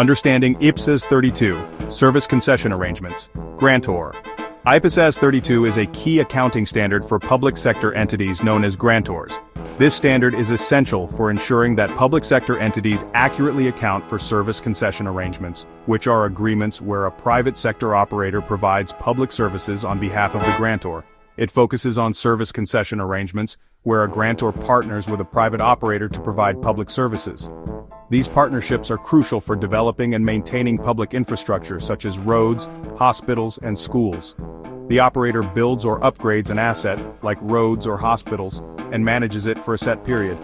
Understanding IPSAS 32, Service Concession Arrangements, Grantor. IPSAS 32 is a key accounting standard for public sector entities known as grantors. This standard is essential for ensuring that public sector entities accurately account for service concession arrangements, which are agreements where a private sector operator provides public services on behalf of the grantor. It focuses on service concession arrangements, where a grantor partners with a private operator to provide public services. These partnerships are crucial for developing and maintaining public infrastructure such as roads, hospitals, and schools. The operator builds or upgrades an asset, like roads or hospitals, and manages it for a set period.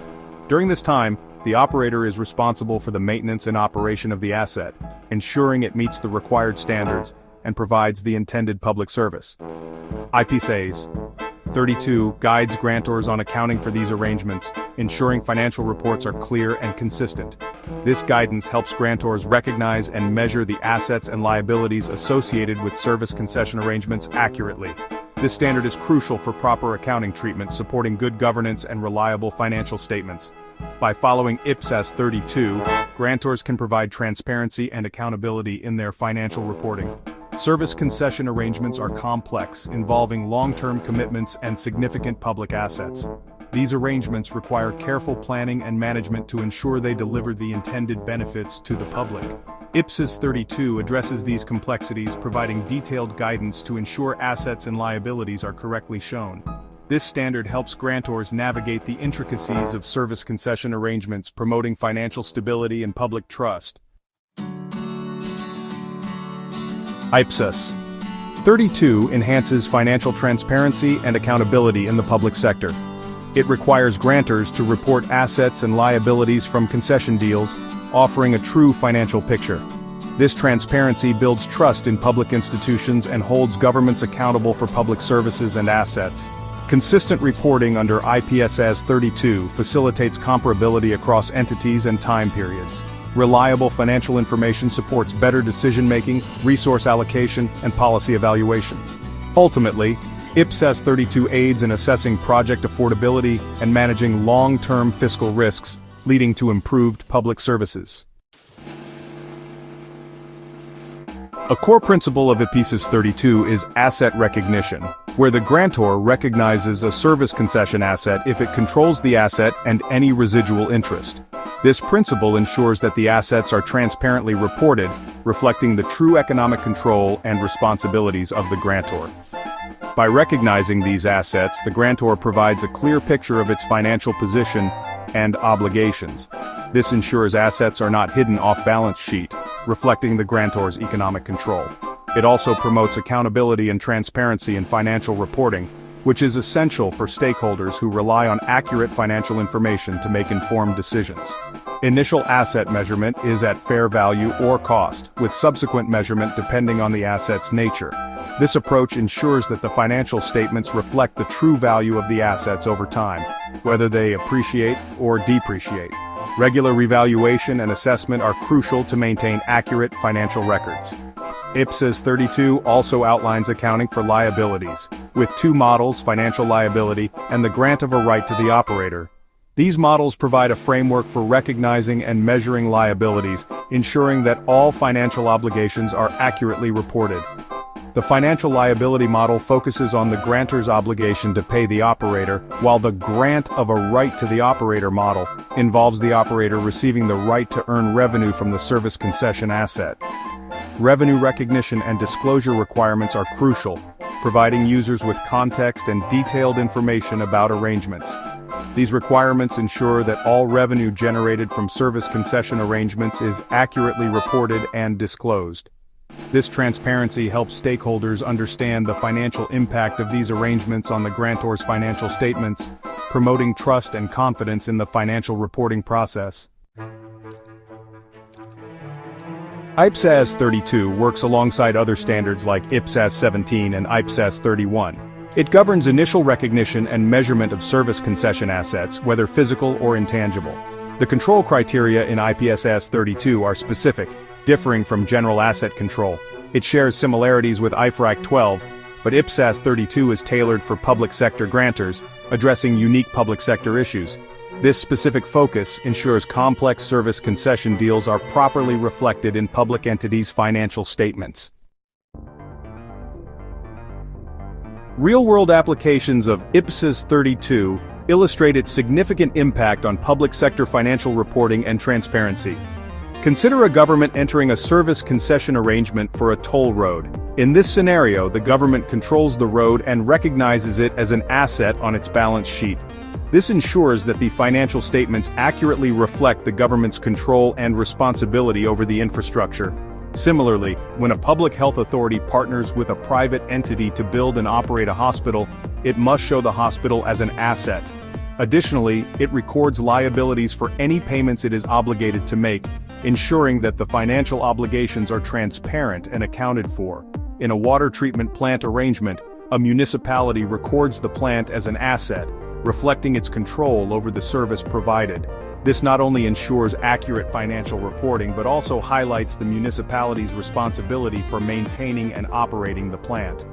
During this time, the operator is responsible for the maintenance and operation of the asset, ensuring it meets the required standards and provides the intended public service. IPSAS 32 guides grantors on accounting for these arrangements, ensuring financial reports are clear and consistent. This guidance helps grantors recognize and measure the assets and liabilities associated with service concession arrangements accurately. This standard is crucial for proper accounting treatment, supporting good governance and reliable financial statements. By following IPSAS 32, grantors can provide transparency and accountability in their financial reporting. Service concession arrangements are complex, involving long-term commitments and significant public assets. These arrangements require careful planning and management to ensure they deliver the intended benefits to the public. IPSAS 32 addresses these complexities, providing detailed guidance to ensure assets and liabilities are correctly shown. This standard helps grantors navigate the intricacies of service concession arrangements, promoting financial stability and public trust. IPSAS 32 enhances financial transparency and accountability in the public sector. It requires grantors to report assets and liabilities from concession deals, offering a true financial picture. This transparency builds trust in public institutions and holds governments accountable for public services and assets. Consistent reporting under IPSAS 32 facilitates comparability across entities and time periods. Reliable financial information supports better decision-making, resource allocation, and policy evaluation. Ultimately, IPSAS 32 aids in assessing project affordability and managing long-term fiscal risks, leading to improved public services. A core principle of IPSAS 32 is asset recognition, where the grantor recognizes a service concession asset if it controls the asset and any residual interest. This principle ensures that the assets are transparently reported, reflecting the true economic control and responsibilities of the grantor. By recognizing these assets, the grantor provides a clear picture of its financial position and obligations. This ensures assets are not hidden off balance sheet, reflecting the grantor's economic control. It also promotes accountability and transparency in financial reporting, which is essential for stakeholders who rely on accurate financial information to make informed decisions. Initial asset measurement is at fair value or cost, with subsequent measurement depending on the asset's nature. This approach ensures that the financial statements reflect the true value of the assets over time, whether they appreciate or depreciate. Regular revaluation and assessment are crucial to maintain accurate financial records. IPSAS 32 also outlines accounting for liabilities, with two models: financial liability and the grant of a right to the operator. These models provide a framework for recognizing and measuring liabilities, ensuring that all financial obligations are accurately reported. The financial liability model focuses on the grantor's obligation to pay the operator, while the grant of a right to the operator model involves the operator receiving the right to earn revenue from the service concession asset. Revenue recognition and disclosure requirements are crucial, providing users with context and detailed information about arrangements. These requirements ensure that all revenue generated from service concession arrangements is accurately reported and disclosed. This transparency helps stakeholders understand the financial impact of these arrangements on the grantor's financial statements, promoting trust and confidence in the financial reporting process. IPSAS 32 works alongside other standards like IPSAS 17 and IPSAS 31. It governs initial recognition and measurement of service concession assets, whether physical or intangible. The control criteria in IPSAS 32 are specific, differing from general asset control. It shares similarities with IFRAC 12, but IPSAS 32 is tailored for public sector grantors, addressing unique public sector issues. This specific focus ensures complex service concession deals are properly reflected in public entities' financial statements. Real-world applications of IPSAS 32 illustrate its significant impact on public sector financial reporting and transparency. Consider a government entering a service concession arrangement for a toll road. In this scenario, the government controls the road and recognizes it as an asset on its balance sheet. This ensures that the financial statements accurately reflect the government's control and responsibility over the infrastructure. Similarly, when a public health authority partners with a private entity to build and operate a hospital, it must show the hospital as an asset. Additionally, it records liabilities for any payments it is obligated to make, ensuring that the financial obligations are transparent and accounted for. In a water treatment plant arrangement, a municipality records the plant as an asset, reflecting its control over the service provided. This not only ensures accurate financial reporting but also highlights the municipality's responsibility for maintaining and operating the plant.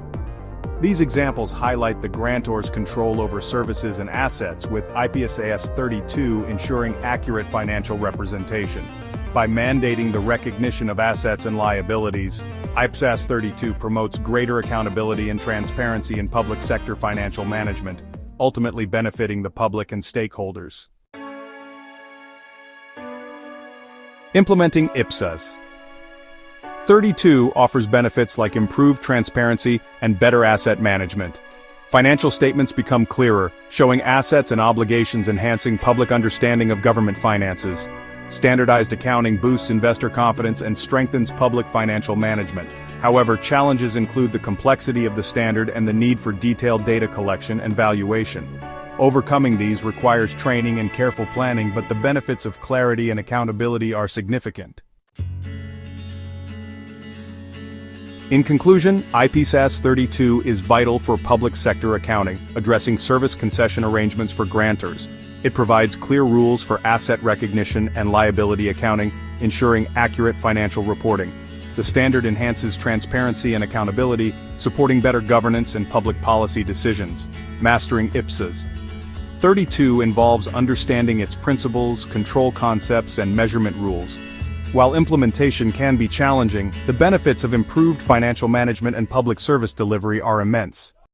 These examples highlight the grantor's control over services and assets, with IPSAS 32 ensuring accurate financial representation. By mandating the recognition of assets and liabilities, IPSAS 32 promotes greater accountability and transparency in public sector financial management, ultimately benefiting the public and stakeholders. Implementing IPSAS 32 offers benefits like improved transparency and better asset management. Financial statements become clearer, showing assets and obligations, enhancing public understanding of government finances. Standardized accounting boosts investor confidence and strengthens public financial management. However, challenges include the complexity of the standard and the need for detailed data collection and valuation. Overcoming these requires training and careful planning, but the benefits of clarity and accountability are significant. In conclusion, IPSAS 32 is vital for public sector accounting, addressing service concession arrangements for grantors. It provides clear rules for asset recognition and liability accounting, ensuring accurate financial reporting. The standard enhances transparency and accountability, supporting better governance and public policy decisions. Mastering IPSAS 32 involves understanding its principles, control concepts, and measurement rules. While implementation can be challenging, the benefits of improved financial management and public service delivery are immense.